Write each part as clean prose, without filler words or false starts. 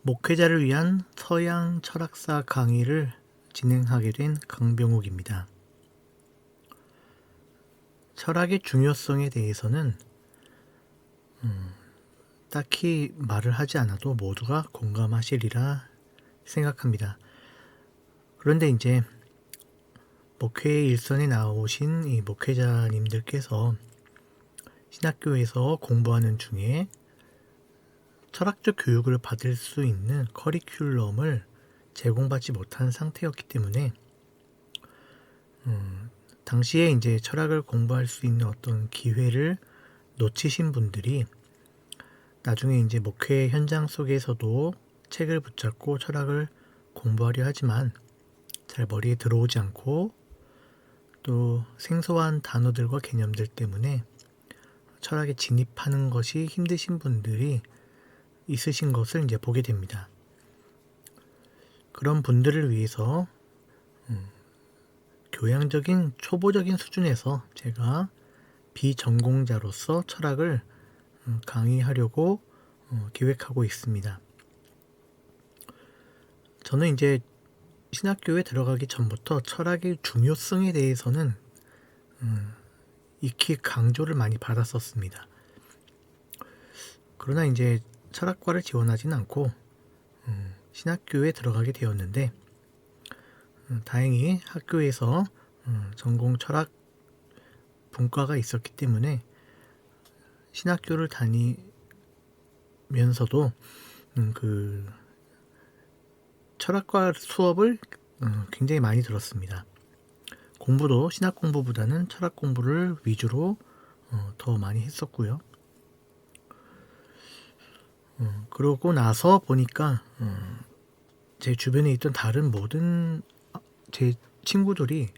목회자를 위한 서양 철학사 강의를 진행하게 된 강병욱입니다. 철학의 중요성에 대해서는 딱히 말을 하지 않아도 모두가 공감하시리라 생각합니다. 그런데 이제 목회 일선에 나오신 이 목회자님들께서 신학교에서 공부하는 중에 철학적 교육을 받을 수 있는 커리큘럼을 제공받지 못한 상태였기 때문에 당시에 이제 철학을 공부할 수 있는 어떤 기회를 놓치신 분들이 나중에 이제 목회 현장 속에서도 책을 붙잡고 철학을 공부하려 하지만 잘 머리에 들어오지 않고 또 생소한 단어들과 개념들 때문에 철학에 진입하는 것이 힘드신 분들이 있으신 것을 이제 보게 됩니다. 그런 분들을 위해서 교양적인 초보적인 수준에서 제가 비전공자로서 철학을 강의하려고 기획하고 있습니다. 저는 이제 신학교에 들어가기 전부터 철학의 중요성에 대해서는 익히 강조를 많이 받았었습니다. 그러나 이제 철학과를 지원하지는 않고 신학교에 들어가게 되었는데 다행히 학교에서 전공 철학 분과가 있었기 때문에 신학교를 다니면서도 그 철학과 수업을 굉장히 많이 들었습니다. 공부도 신학 공부보다는 철학 공부를 위주로 더 많이 했었고요. 그러고 나서 보니까 제 주변에 있던 다른 모든 제 친구들이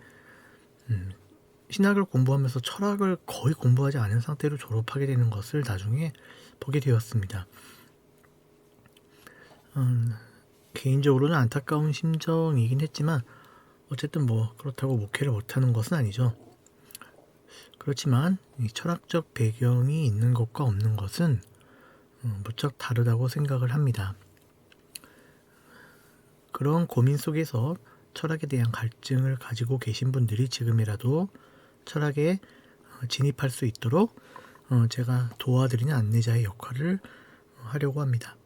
신학을 공부하면서 철학을 거의 공부하지 않은 상태로 졸업하게 되는 것을 나중에 보게 되었습니다. 개인적으로는 안타까운 심정이긴 했지만 어쨌든 뭐 그렇다고 목회를 못하는 것은 아니죠. 그렇지만 이 철학적 배경이 있는 것과 없는 것은 무척 다르다고 생각을 합니다. 그런 고민 속에서 철학에 대한 갈증을 가지고 계신 분들이 지금이라도 철학에 진입할 수 있도록 제가 도와드리는 안내자의 역할을 하려고 합니다.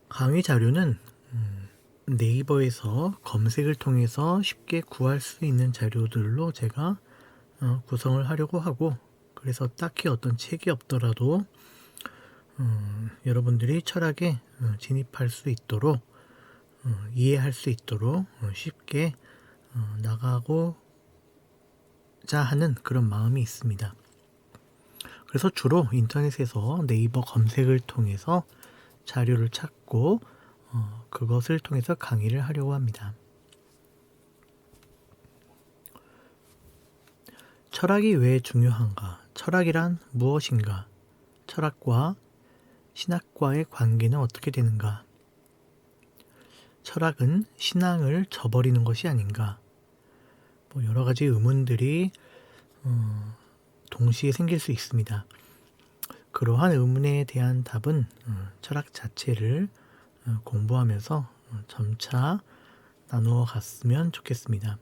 강의 자료는 네이버에서 검색을 통해서 쉽게 구할 수 있는 자료들로 제가 구성을 하려고 하고, 그래서 딱히 어떤 책이 없더라도 여러분들이 철학에 진입할 수 있도록 이해할 수 있도록 쉽게 나가고자 하는 그런 마음이 있습니다. 그래서 주로 인터넷에서 네이버 검색을 통해서 자료를 찾고 그것을 통해서 강의를 하려고 합니다. 철학이 왜 중요한가? 철학이란 무엇인가? 철학과 신학과의 관계는 어떻게 되는가? 철학은 신앙을 저버리는 것이 아닌가? 뭐 여러 가지 의문들이 동시에 생길 수 있습니다. 그러한 의문에 대한 답은 철학 자체를 공부하면서 점차 나누어 갔으면 좋겠습니다.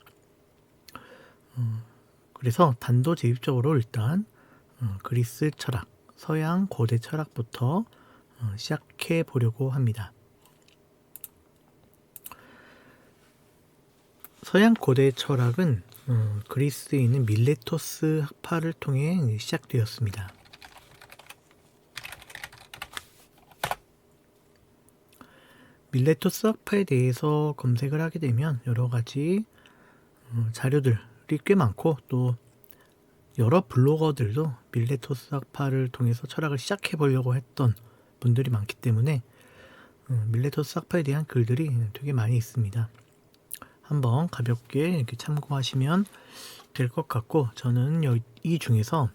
그래서 단도직입적으로 일단 그리스 철학, 서양 고대 철학부터 시작해 보려고 합니다. 서양 고대 철학은 그리스에 있는 밀레토스 학파를 통해 시작되었습니다. 밀레토스 학파에 대해서 검색을 하게 되면 여러 가지 자료들이 꽤 많고, 또 여러 블로거들도 밀레토스 학파를 통해서 철학을 시작해 보려고 했던 분들이 많기 때문에 밀레토스 학파에 대한 글들이 되게 많이 있습니다. 한번 가볍게 이렇게 참고하시면 될 것 같고, 저는 이 중에서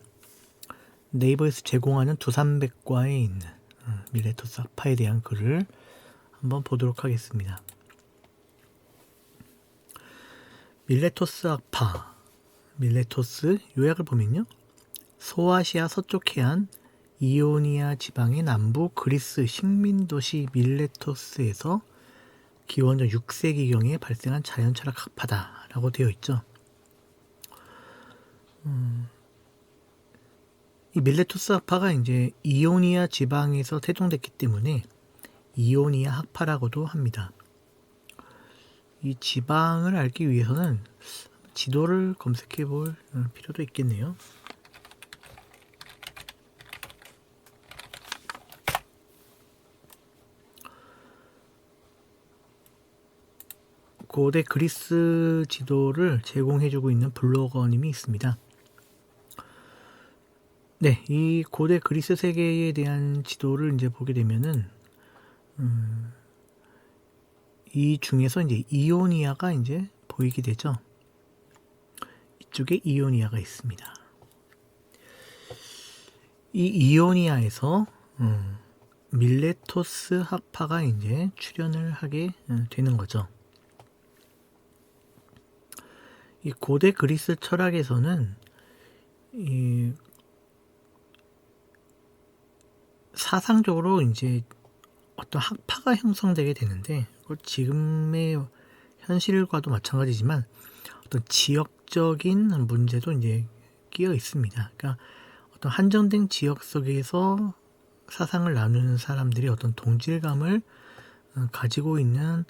네이버에서 제공하는 두산백과에 있는 밀레토스 학파에 대한 글을 한번 보도록 하겠습니다. 밀레토스 학파, 밀레토스 요약을 보면요, 소아시아 서쪽 해안 이오니아 지방의 남부 그리스 식민도시 밀레토스에서 기원전 6세기경에 발생한 자연철학 학파다라고 되어 있죠. 이 밀레토스 학파가 이제 이오니아 지방에서 태동됐기 때문에 이오니아 학파라고도 합니다. 이 지방을 알기 위해서는 지도를 검색해 볼 필요도 있겠네요. 고대 그리스 지도를 제공해주고 있는 블로거님이 있습니다. 네, 이 고대 그리스 세계에 대한 지도를 이제 보게 되면은 이 중에서 이제 이오니아가 이제 보이게 되죠. 이쪽에 이오니아가 있습니다. 이 이오니아에서 밀레토스 학파가 이제 출현을 하게 되는 거죠. 이 고대 그리스 철학에서는 이 사상적으로 이제 어떤 학파가 형성되게 되는데, 지금의 현실과도 마찬가지지만 어떤 지역적인 문제도 이제 끼어 있습니다. 그러니까 어떤 한정된 지역 속에서 사상을 나누는 사람들이 어떤 동질감을 가지고 있는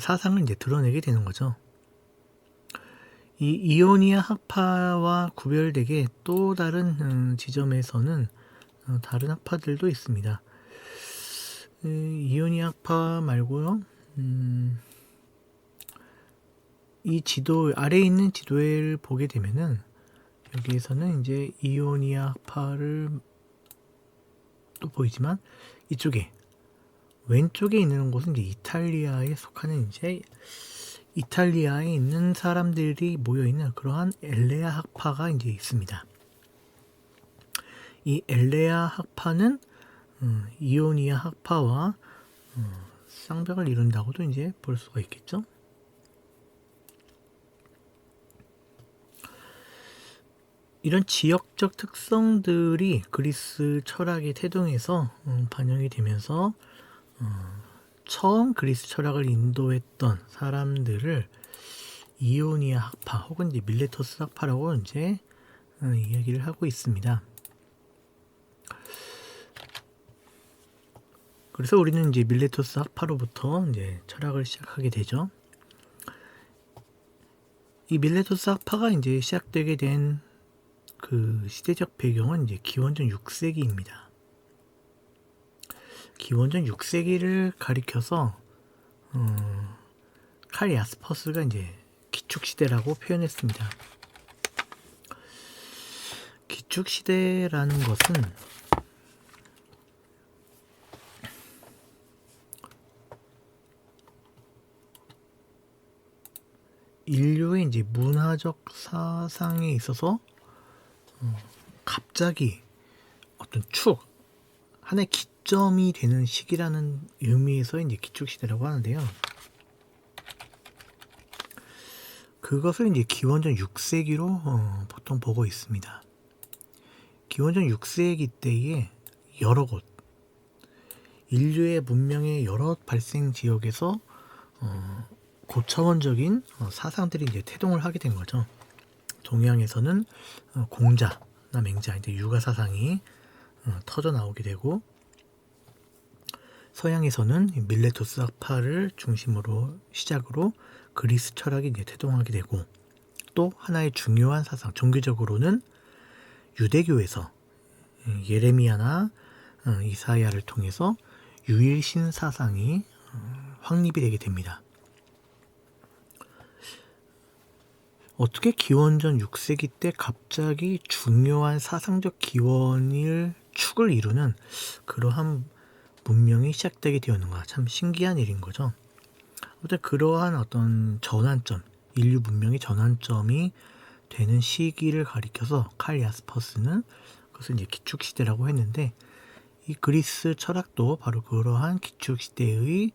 사상을 이제 드러내게 되는 거죠. 이 이오니아 학파와 구별되게 또 다른 지점에서는 다른 학파들도 있습니다. 이오니아 학파 말고요. 이 지도 아래에 있는 지도를 보게 되면은 여기에서는 이제 이오니아 학파를 또 보이지만 이쪽에 왼쪽에 있는 곳은 이제 이탈리아에 속하는 이제 이탈리아에 있는 사람들이 모여 있는 그러한 엘레아 학파가 이제 있습니다. 이 엘레아 학파는 이오니아 학파와 쌍벽을 이룬다고도 이제 볼 수가 있겠죠. 이런 지역적 특성들이 그리스 철학의 태동에서 반영이 되면서 처음 그리스 철학을 인도했던 사람들을 이오니아 학파 혹은 이제 밀레토스 학파라고 이제 이야기를 하고 있습니다. 그래서 우리는 이제 밀레토스 학파로부터 이제 철학을 시작하게 되죠. 이 밀레토스 학파가 이제 시작되게 된 그 시대적 배경은 이제 기원전 6세기입니다. 기원전 6세기를 가리켜서 칼 야스퍼스가 이제 기축시대라고 표현했습니다. 기축시대라는 것은 인류의 이제 문화적 사상에 있어서 갑자기 어떤 하나의 기점이 되는 시기라는 의미에서 이제 기축시대라고 하는데요. 그것을 이제 기원전 6세기로 보통 보고 있습니다. 기원전 6세기 때에 여러 곳, 인류의 문명의 여러 발생 지역에서 고차원적인 사상들이 이제 태동을 하게 된 거죠. 동양에서는 공자나 맹자, 이제 육아 사상이 터져 나오게 되고, 서양에서는 밀레토스 학파를 중심으로 시작으로 그리스 철학이 이제 태동하게 되고, 또 하나의 중요한 사상, 종교적으로는 유대교에서 예레미야나 이사야를 통해서 유일신 사상이 확립이 되게 됩니다. 어떻게 기원전 6세기 때 갑자기 중요한 사상적 기원을 축을 이루는 그러한 문명이 시작되게 되었는가, 참 신기한 일인 거죠. 아무튼 그러한 어떤 전환점, 인류 문명의 전환점이 되는 시기를 가리켜서 칼 야스퍼스는 그것을 이제 기축시대라고 했는데, 이 그리스 철학도 바로 그러한 기축시대의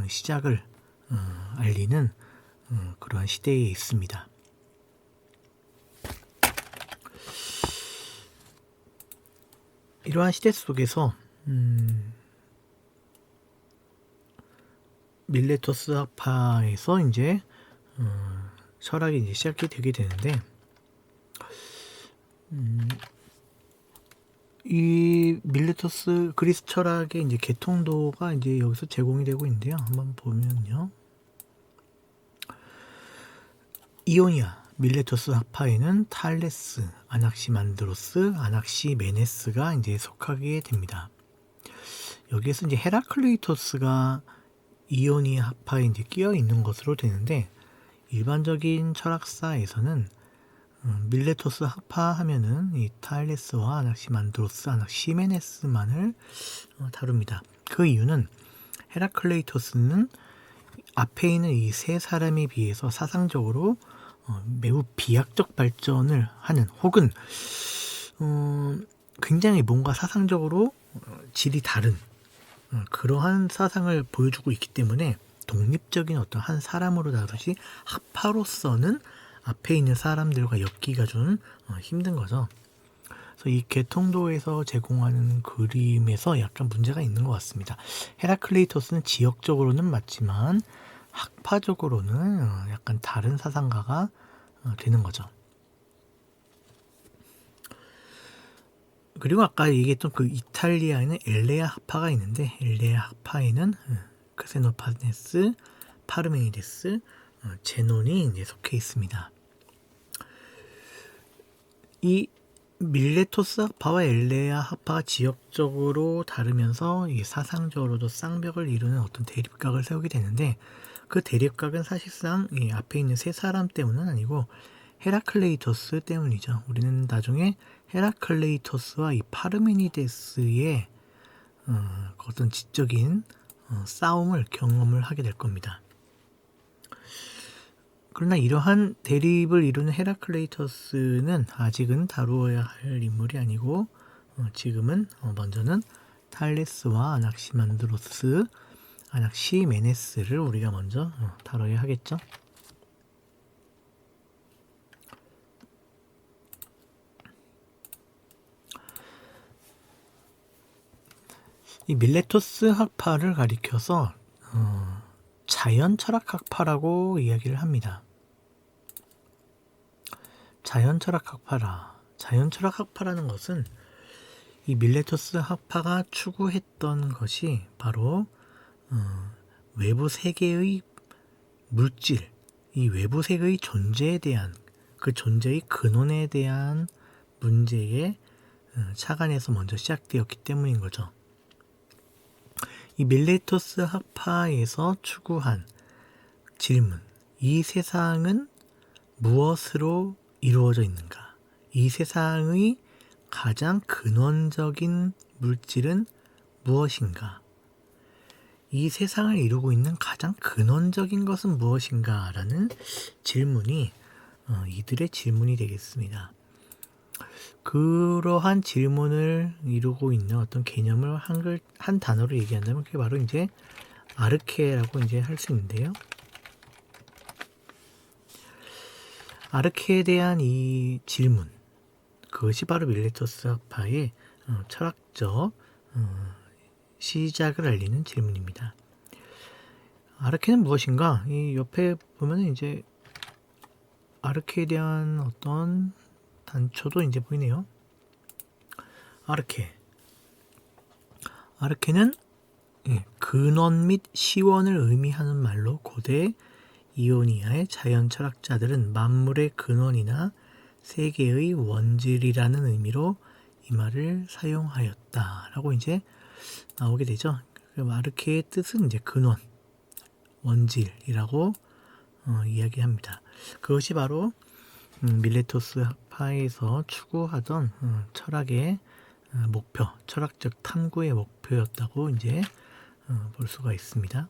시작을 알리는 그러한 시대에 있습니다. 이러한 시대 속에서 밀레토스 학파에서 이제 철학이 이제 시작이 되게 되는데, 이 밀레토스 그리스 철학의 이제 개통도가 이제 여기서 제공이 되고 있는데요. 한번 보면요. 이오니아 밀레토스 학파에는 탈레스, 아낙시만드로스, 아낙시메네스가 이제 속하게 됩니다. 여기에서 이제 헤라클레이토스가 이오니아 학파에 이제 끼어 있는 것으로 되는데, 일반적인 철학사에서는 밀레토스 학파 하면은 이 탈레스와 아낙시만드로스, 아낙시메네스만을 다룹니다. 그 이유는 헤라클레이토스는 앞에 있는 이 세 사람에 비해서 사상적으로 매우 비약적 발전을 하는, 혹은 굉장히 뭔가 사상적으로 질이 다른 그러한 사상을 보여주고 있기 때문에 독립적인 어떤 한 사람으로 다루지 학파로서는 앞에 있는 사람들과 엮기가 좀 힘든 거죠. 그래서 이 개통도에서 제공하는 그림에서 약간 문제가 있는 것 같습니다. 헤라클레이토스는 지역적으로는 맞지만 학파적으로는 약간 다른 사상가가 되는 거죠. 그리고 아까 얘기했던 그 이탈리아에는 엘레아 학파가 있는데, 엘레아 학파에는 크세노파네스, 파르메니데스, 제논이 이제 속해 있습니다. 이 밀레토스 학파와 엘레아 학파가 지역적으로 다르면서 이 사상적으로도 쌍벽을 이루는 어떤 대립각을 세우게 되는데, 그 대립각은 사실상 이 앞에 있는 세 사람 때문은 아니고 헤라클레이토스 때문이죠. 우리는 나중에 헤라클레이토스와 이 파르메니데스의 어떤 지적인 싸움을 경험을 하게 될 겁니다. 그러나 이러한 대립을 이루는 헤라클레이토스는 아직은 다루어야 할 인물이 아니고, 지금은 먼저는 탈레스와 아낙시만드로스, 아낙시메네스를 우리가 먼저 다뤄야 하겠죠. 이 밀레토스 학파를 가리켜서 자연 철학 학파라고 이야기를 합니다. 자연 철학 학파라는 것은 이 밀레토스 학파가 추구했던 것이 바로 외부 세계의 물질, 이 외부 세계의 존재에 대한, 그 존재의 근원에 대한 문제에 착안해서 먼저 시작되었기 때문인 거죠. 이 밀레토스 학파에서 추구한 질문, 이 세상은 무엇으로 이루어져 있는가? 이 세상의 가장 근원적인 물질은 무엇인가? 이 세상을 이루고 있는 가장 근원적인 것은 무엇인가? 라는 질문이 이들의 질문이 되겠습니다. 그러한 질문을 이루고 있는 어떤 개념을 한 단어로 얘기한다면 그게 바로 이제 아르케라고 이제 할 수 있는데요. 아르케에 대한 이 질문, 그것이 바로 밀레토스 학파의 철학적 시작을 알리는 질문입니다. 아르케는 무엇인가? 이 옆에 보면 이제 아르케에 대한 어떤 단초도 이제 보이네요. 아르케는 근원 및 시원을 의미하는 말로 고대 이오니아의 자연 철학자들은 만물의 근원이나 세계의 원질이라는 의미로 이 말을 사용하였다라고 이제 나오게 되죠. 아르케의 뜻은 이제 근원, 원질이라고 이야기합니다. 그것이 바로 밀레토스 학파에서 추구하던 철학의 목표, 철학적 탐구의 목표였다고 이제 볼 수가 있습니다.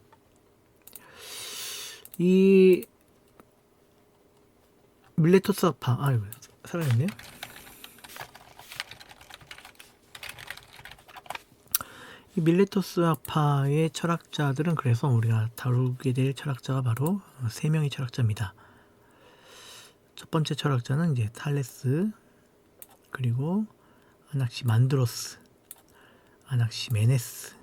이 밀레토스 학파, 살아있네요. 이 밀레토스 학파의 철학자들은, 그래서 우리가 다루게 될 철학자가 바로 3명의 철학자입니다. 첫 번째 철학자는 이제 탈레스, 그리고 아낙시만드로스, 아낙시메네스.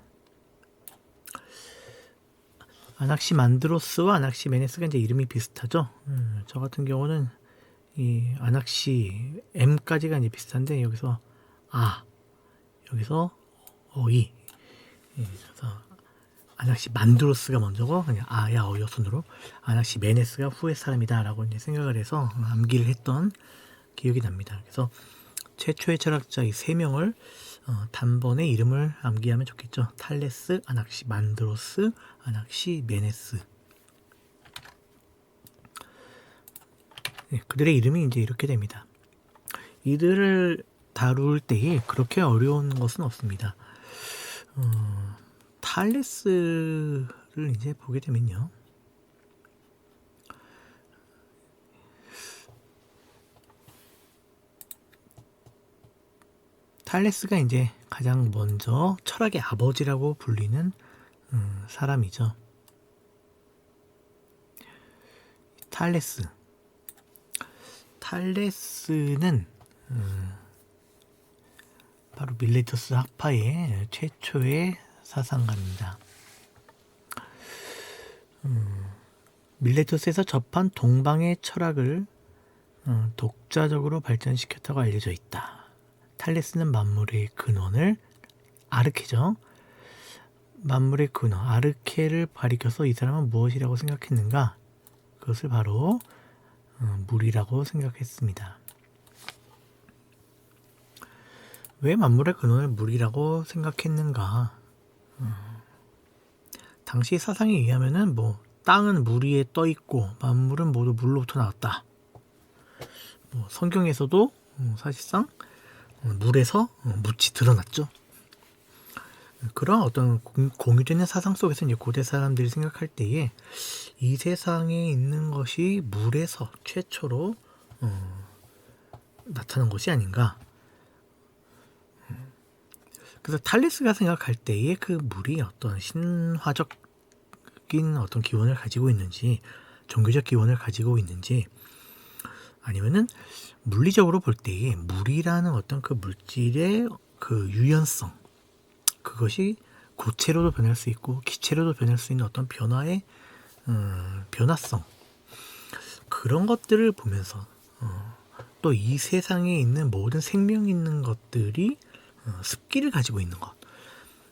아낙시만드로스와 아낙시메네스가 이제 이름이 비슷하죠. 저 같은 경우는 이 아낙시 M까지가 이제 비슷한데 여기서 여기서 어이. 그래서 아낙시만드로스가 먼저고 그냥 아야 어여 순으로 아낙시메네스가 후의 사람이다라고 이제 생각을 해서 암기를 했던 기억이 납니다. 그래서 최초의 철학자 이 세 명을 단번에 이름을 암기하면 좋겠죠. 탈레스, 아낙시만드로스, 아낙시메네스. 네, 그들의 이름이 이제 이렇게 됩니다. 이들을 다룰 때에 그렇게 어려운 것은 없습니다. 탈레스를 이제 보게 되면요. 탈레스가 이제 가장 먼저 철학의 아버지라고 불리는 사람이죠. 탈레스는 바로 밀레토스 학파의 최초의 사상가입니다. 밀레토스에서 접한 동방의 철학을 독자적으로 발전시켰다고 알려져 있다. 탈레스는 만물의 근원을 아르케죠. 만물의 근원 아르케를 가리켜서 이 사람은 무엇이라고 생각했는가? 그것을 바로 물이라고 생각했습니다. 왜 만물의 근원을 물이라고 생각했는가? 당시 사상에 의하면은 땅은 물 위에 떠 있고 만물은 모두 물로부터 나왔다. 성경에서도 사실상 물에서 묻이 드러났죠. 그런 어떤 공유되는 사상 속에서 이제 고대 사람들이 생각할 때에 이 세상에 있는 것이 물에서 최초로 나타난 것이 아닌가. 그래서 탈레스가 생각할 때에 그 물이 어떤 신화적인 어떤 기원을 가지고 있는지, 종교적 기원을 가지고 있는지, 아니면은 물리적으로 볼 때에 물이라는 어떤 그 물질의 그 유연성, 그것이 고체로도 변할 수 있고 기체로도 변할 수 있는 어떤 변화의 변화성, 그런 것들을 보면서 또 이 세상에 있는 모든 생명 있는 것들이 습기를 가지고 있는 것,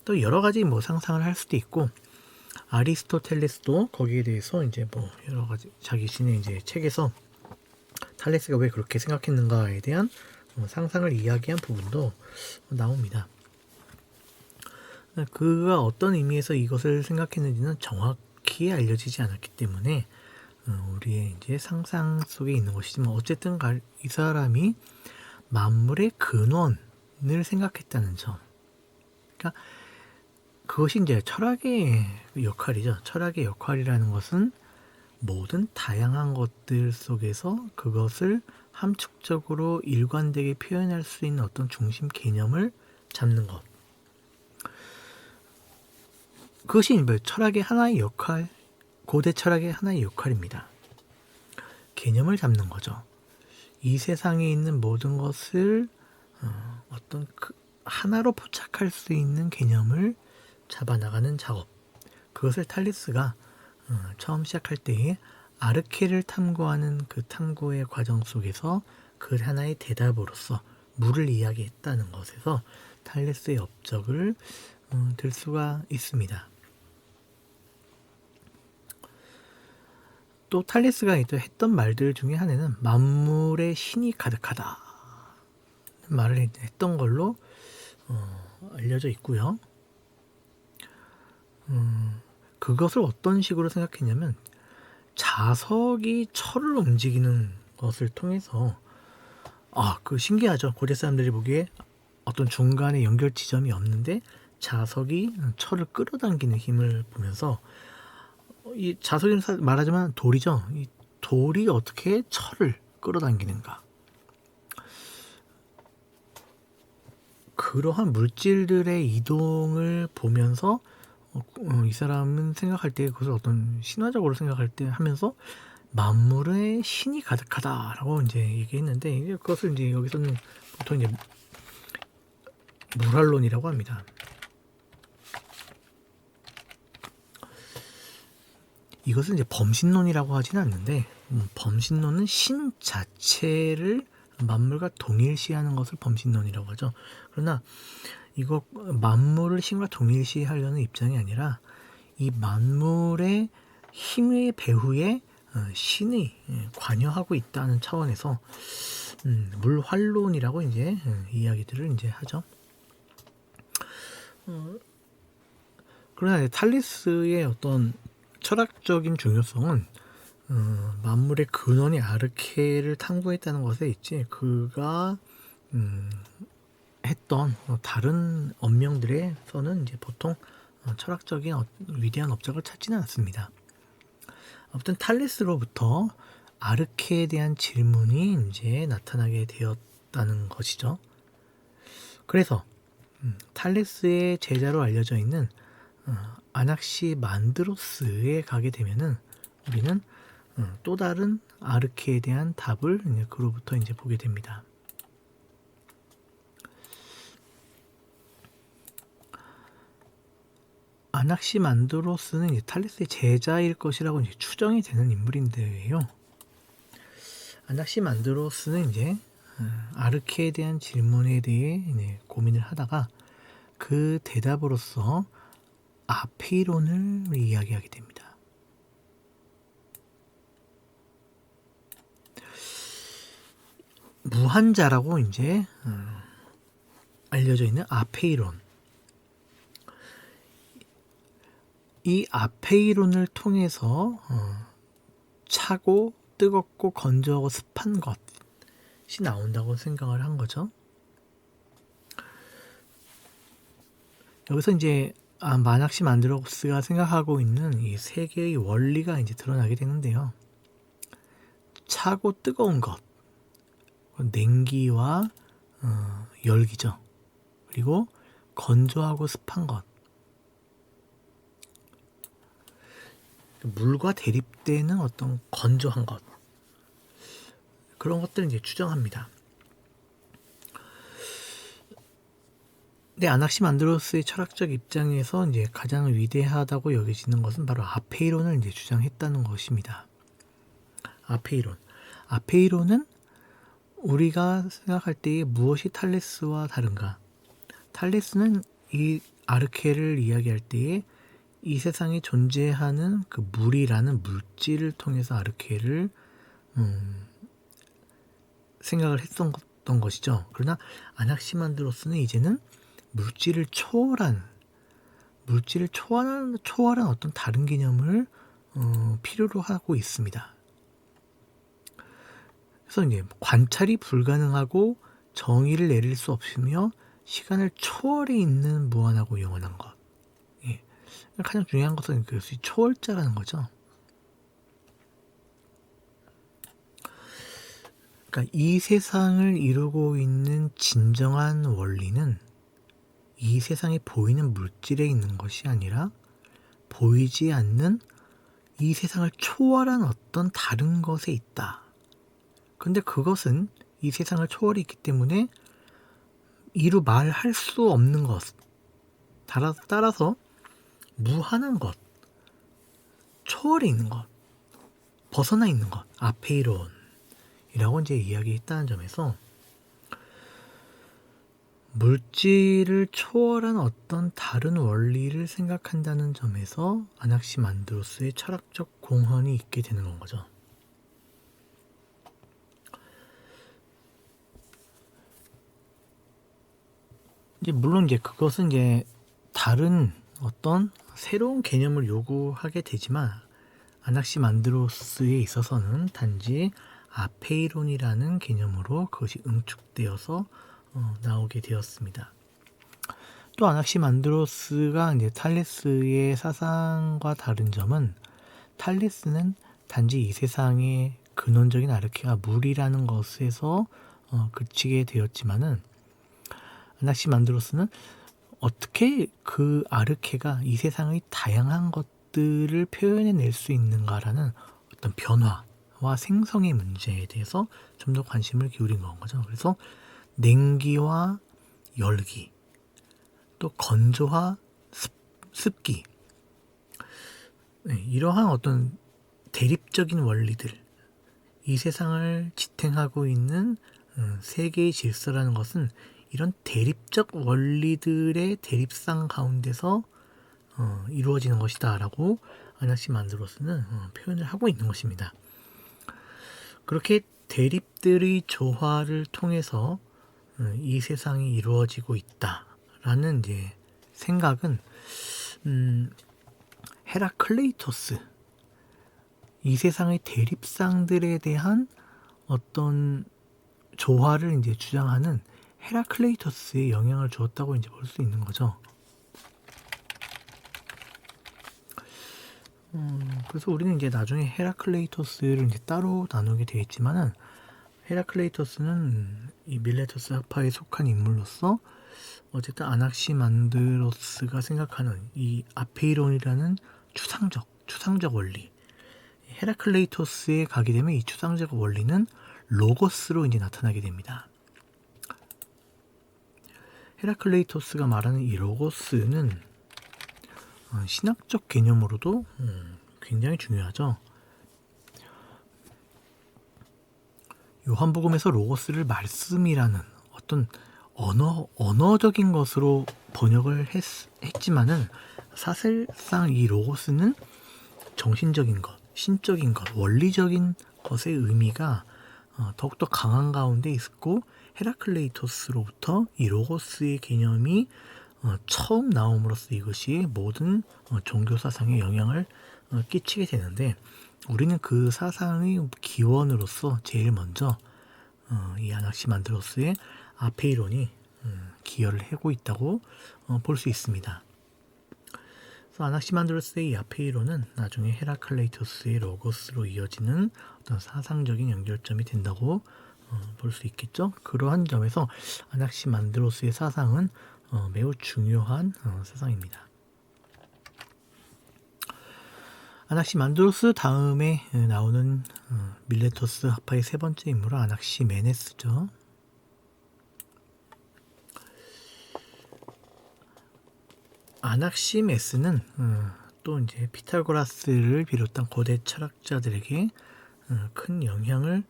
또 여러 가지 상상을 할 수도 있고, 아리스토텔레스도 거기에 대해서 이제 여러 가지 자기 신의 이제 책에서 탈레스가 왜 그렇게 생각했는가에 대한 상상을 이야기한 부분도 나옵니다. 그가 어떤 의미에서 이것을 생각했는지는 정확히 알려지지 않았기 때문에 우리의 이제 상상 속에 있는 것이지만, 어쨌든 이 사람이 만물의 근원을 생각했다는 점, 그러니까 그것이 이제 철학의 역할이죠. 철학의 역할이라는 것은 모든 다양한 것들 속에서 그것을 함축적으로 일관되게 표현할 수 있는 어떤 중심 개념을 잡는 것. 그것이 철학의 하나의 역할, 고대 철학의 하나의 역할입니다. 개념을 잡는 거죠. 이 세상에 있는 모든 것을 어떤 하나로 포착할 수 있는 개념을 잡아나가는 작업. 그것을 탈레스가 처음 시작할 때에 아르케를 탐구하는 그 탐구의 과정 속에서 그 하나의 대답으로서 물을 이야기했다는 것에서 탈레스의 업적을 들 수가 있습니다. 또 탈레스가 했던 말들 중에 하나는 만물의 신이 가득하다 말을 했던 걸로 알려져 있고요. 그것을 어떤 식으로 생각했냐면, 자석이 철을 움직이는 것을 통해서, 그 신기하죠. 고대 사람들이 보기에 어떤 중간에 연결 지점이 없는데 자석이 철을 끌어당기는 힘을 보면서, 이 자석이 말하자면 돌이죠. 이 돌이 어떻게 철을 끌어당기는가. 그러한 물질들의 이동을 보면서 이 사람은 생각할 때 그것을 어떤 신화적으로 생각할 때 하면서 만물의 신이 가득하다라고 이제 얘기했는데, 이제 그것을 이제 여기서는 보통 이제 물활론이라고 합니다. 이것은 이제 범신론이라고 하지는 않는데 범신론은 신 자체를 만물과 동일시하는 것을 범신론이라고 하죠. 그러나 이거 만물을 신과 동일시하려는 입장이 아니라 이 만물의 힘의 배후에 신이 관여하고 있다는 차원에서 물활론이라고 이제 이야기들을 이제 하죠. 그러나 탈리스의 어떤 철학적인 중요성은 만물의 근원이 아르케를 탐구했다는 것에 있지 그가 했던 다른 언명들에서는 이제 보통 철학적인 위대한 업적을 찾지는 않습니다. 아무튼 탈레스로부터 아르케에 대한 질문이 이제 나타나게 되었다는 것이죠. 그래서 탈레스의 제자로 알려져 있는 아낙시만드로스에 가게 되면은 우리는 또 다른 아르케에 대한 답을 이제 그로부터 이제 보게 됩니다. 아낙시만드로스는 이제 탈레스의 제자일 것이라고 이제 추정이 되는 인물인데요. 아낙시만드로스는 이제 아르케에 대한 질문에 대해 이제 고민을 하다가 그 대답으로서 아페이론을 이야기하게 됩니다. 무한자라고 이제 알려져 있는 아페이론. 이 아페이론을 통해서 차고 뜨겁고 건조하고 습한 것이 나온다고 생각을 한 거죠. 여기서 이제 아낙시만드로스가 생각하고 있는 이 세 개의 원리가 이제 드러나게 되는데요. 차고 뜨거운 것, 냉기와 열기죠. 그리고 건조하고 습한 것. 물과 대립되는 어떤 건조한 것. 그런 것들을 이제 추정합니다. 근데 아낙시만드로스의 철학적 입장에서 이제 가장 위대하다고 여겨지는 것은 바로 아페이론을 이제 주장했다는 것입니다. 아페이론은 우리가 생각할 때에 무엇이 탈레스와 다른가? 탈레스는 이 아르케를 이야기할 때에 이 세상에 존재하는 그 물이라는 물질을 통해서 아르케를 생각을 했던 것이죠. 그러나 아낙시만드로스는 이제는 물질을 초월한 어떤 다른 개념을 필요로 하고 있습니다. 그래서 이제 관찰이 불가능하고 정의를 내릴 수 없으며 시간을 초월해 있는 무한하고 영원한 것. 예. 가장 중요한 것은 그 초월자라는 거죠. 그러니까 이 세상을 이루고 있는 진정한 원리는 이 세상에 보이는 물질에 있는 것이 아니라 보이지 않는 이 세상을 초월한 어떤 다른 것에 있다. 근데 그것은 이 세상을 초월해 있기 때문에 이루 말할 수 없는 것, 따라서 무한한 것, 초월해 있는 것, 벗어나 있는 것, 아페이론이라고 이제 이야기했다는 점에서 물질을 초월한 어떤 다른 원리를 생각한다는 점에서 아낙시만드로스의 철학적 공헌이 있게 되는 건 거죠. 이제 물론 이제 그것은 이제 다른 어떤 새로운 개념을 요구하게 되지만 아낙시만드로스에 있어서는 단지 아페이론이라는 개념으로 그것이 응축되어서 나오게 되었습니다. 또 아낙시만드로스가 이제 탈레스의 사상과 다른 점은 탈레스는 단지 이 세상의 근원적인 아르케가 물이라는 것에서 그치게 되었지만은 아낙시만드로스는 어떻게 그 아르케가 이 세상의 다양한 것들을 표현해낼 수 있는가라는 어떤 변화와 생성의 문제에 대해서 좀 더 관심을 기울인 건 거죠. 그래서 냉기와 열기, 또 건조와 습기, 이러한 어떤 대립적인 원리들, 이 세상을 지탱하고 있는 세계의 질서라는 것은 이런 대립적 원리들의 대립상 가운데서 이루어지는 것이다 라고 아나시만드로스는 표현을 하고 있는 것입니다. 그렇게 대립들의 조화를 통해서 이 세상이 이루어지고 있다라는 이제 생각은 헤라클레이토스, 이 세상의 대립상들에 대한 어떤 조화를 이제 주장하는 헤라클레이토스에 영향을 주었다고 이제 볼 수 있는 거죠. 그래서 우리는 이제 나중에 헤라클레이토스를 이제 따로 나누게 되겠지만은, 헤라클레이토스는 이 밀레토스 학파에 속한 인물로서 어쨌든 아낙시만드로스가 생각하는 이 아페이론이라는 추상적 원리, 헤라클레이토스에 가게 되면 이 추상적 원리는 로고스로 이제 나타나게 됩니다. 헤라클레이토스가 말하는 이 로고스는 신학적 개념으로도 굉장히 중요하죠. 요한복음에서 로고스를 말씀이라는 어떤 언어적인 것으로 번역을 했지만은 사실상 이 로고스는 정신적인 것, 신적인 것, 원리적인 것의 의미가 더욱더 강한 가운데 있었고, 헤라클레이토스로부터 이 로고스의 개념이 처음 나옴으로써 이것이 모든 종교 사상에 영향을 끼치게 되는데, 우리는 그 사상의 기원으로서 제일 먼저 이 아낙시만드로스의 아페이론이 기여를 하고 있다고 볼 수 있습니다. 그래서 아낙시만드로스의 이 아페이론은 나중에 헤라클레이토스의 로고스로 이어지는 어떤 사상적인 연결점이 된다고 볼 수 있겠죠. 그러한 점에서 아낙시만드로스의 사상은 매우 중요한 사상입니다. 아낙시만드로스 다음에 나오는 밀레토스 학파의 세 번째 인물은 아낙시메네스죠. 아낙시메스는 또 이제 피타고라스를 비롯한 고대 철학자들에게 큰 영향을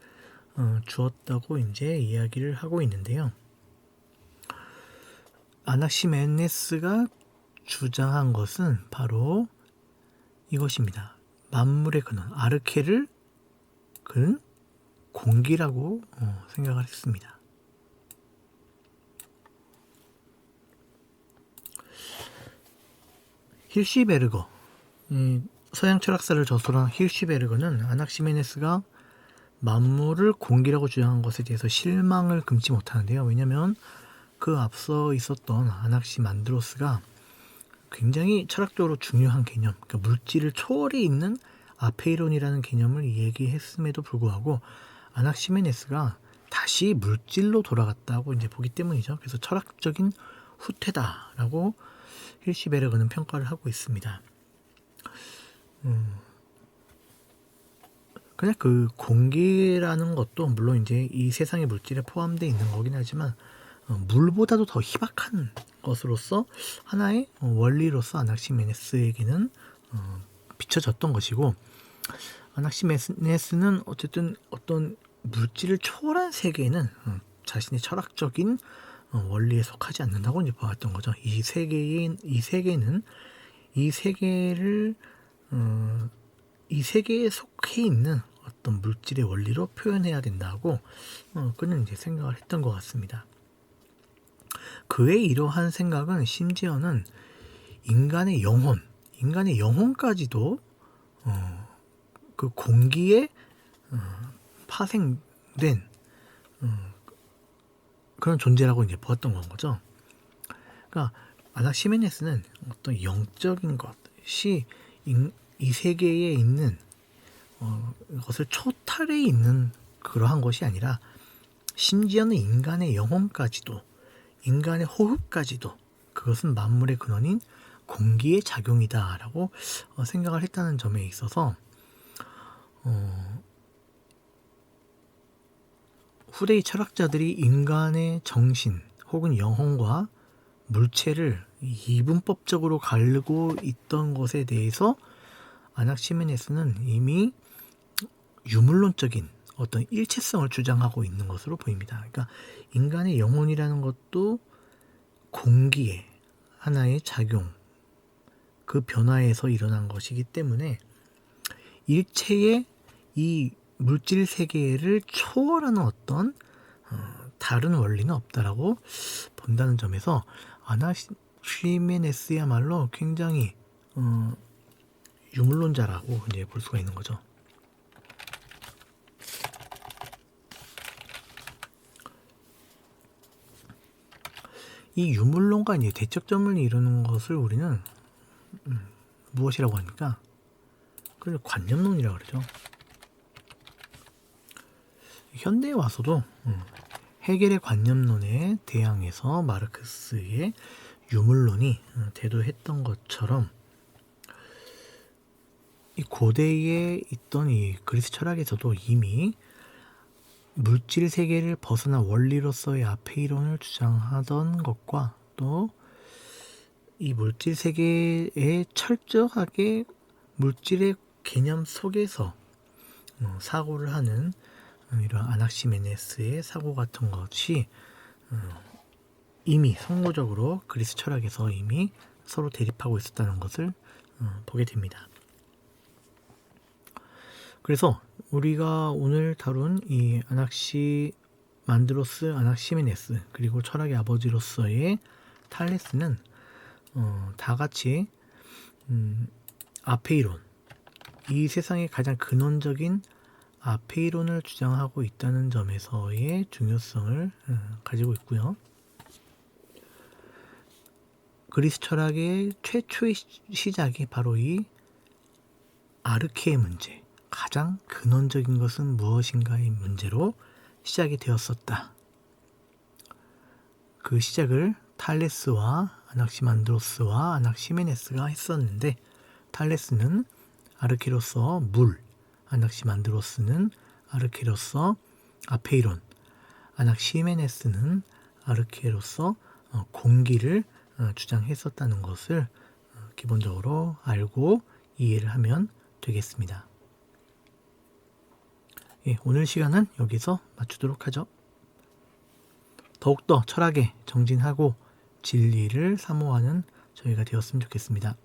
주었다고 이제 이야기를 하고 있는데요. 아낙시메네스가 주장한 것은 바로 이것입니다. 만물의 근원, 아르케를 그는 공기라고 생각을 했습니다. 힐시베르거, 서양 철학사를 저술한 힐시베르거는 아낙시메네스가 만물을 공기라고 주장한 것에 대해서 실망을 금치 못하는데요. 왜냐하면 그 앞서 있었던 아낙시만드로스가 굉장히 철학적으로 중요한 개념, 그러니까 물질을 초월해 있는 아페이론이라는 개념을 얘기했음에도 불구하고 아낙시메네스가 다시 물질로 돌아갔다고 이제 보기 때문이죠. 그래서 철학적인 후퇴다라고 힐시베르그는 평가를 하고 있습니다. 그냥 그 공기라는 것도 물론 이제 이 세상의 물질에 포함되어 있는 거긴 하지만 물보다도 더 희박한 것으로서 하나의 원리로서 아낙시메네스에게는 비춰졌던 것이고, 아낙시메네스는 어쨌든 어떤 물질을 초월한 세계에는 자신의 철학적인 원리에 속하지 않는다고 이제 보았던 거죠. 이 세계는 이 세계에 속해 있는 어떤 물질의 원리로 표현해야 된다고 그는 이제 생각을 했던 것 같습니다. 그의 이러한 생각은 심지어는 인간의 영혼까지도 그 공기에 파생된 그런 존재라고 이제 보았던 건 거죠. 그러니까 아낙시메네스는 어떤 영적인 것이 이 세계에 있는 것을 초탈해 있는 그러한 것이 아니라 심지어는 인간의 영혼까지도, 인간의 호흡까지도 그것은 만물의 근원인 공기의 작용이다라고 생각을 했다는 점에 있어서 후대의 철학자들이 인간의 정신 혹은 영혼과 물체를 이분법적으로 가르고 있던 것에 대해서 아낙시메네스는 이미 유물론적인 어떤 일체성을 주장하고 있는 것으로 보입니다. 그러니까 인간의 영혼이라는 것도 공기의 하나의 작용, 그 변화에서 일어난 것이기 때문에 일체의 이 물질 세계를 초월하는 어떤 다른 원리는 없다라고 본다는 점에서 아낙시메네스야말로 굉장히 유물론자라고 이제 볼 수가 있는 거죠. 이 유물론과 이제 대척점을 이루는 것을 우리는 무엇이라고 합니까? 그걸 관념론이라고 그러죠. 현대에 와서도 헤겔의 관념론에 대항해서 마르크스의 유물론이 대두했던 것처럼 이 고대에 있던 이 그리스 철학에서도 이미 물질 세계를 벗어난 원리로서의 아페이론을 주장하던 것과 또 이 물질 세계에 철저하게 물질의 개념 속에서 사고를 하는 이런 아낙시메네스의 사고 같은 것이 이미 성고적으로 그리스 철학에서 이미 서로 대립하고 있었다는 것을 보게 됩니다. 그래서 우리가 오늘 다룬 이 아낙시만드로스, 아낙시메네스 그리고 철학의 아버지로서의 탈레스는 다 같이 아페이론, 이 세상의 가장 근원적인 아페이론을 주장하고 있다는 점에서의 중요성을 가지고 있고요. 그리스 철학의 최초의 시작이 바로 이 아르케의 문제, 가장 근원적인 것은 무엇인가의 문제로 시작이 되었었다. 그 시작을 탈레스와 아낙시만드로스와 아낙시메네스가 했었는데, 탈레스는 아르케로서 물, 아낙시만드로스는 아르케로서 아페이론, 아낙시메네스는 아르케로서 공기를 주장했었다는 것을 기본적으로 알고 이해를 하면 되겠습니다. 예, 오늘 시간은 여기서 마치도록 하죠. 더욱더 철학에 정진하고 진리를 사모하는 저희가 되었으면 좋겠습니다.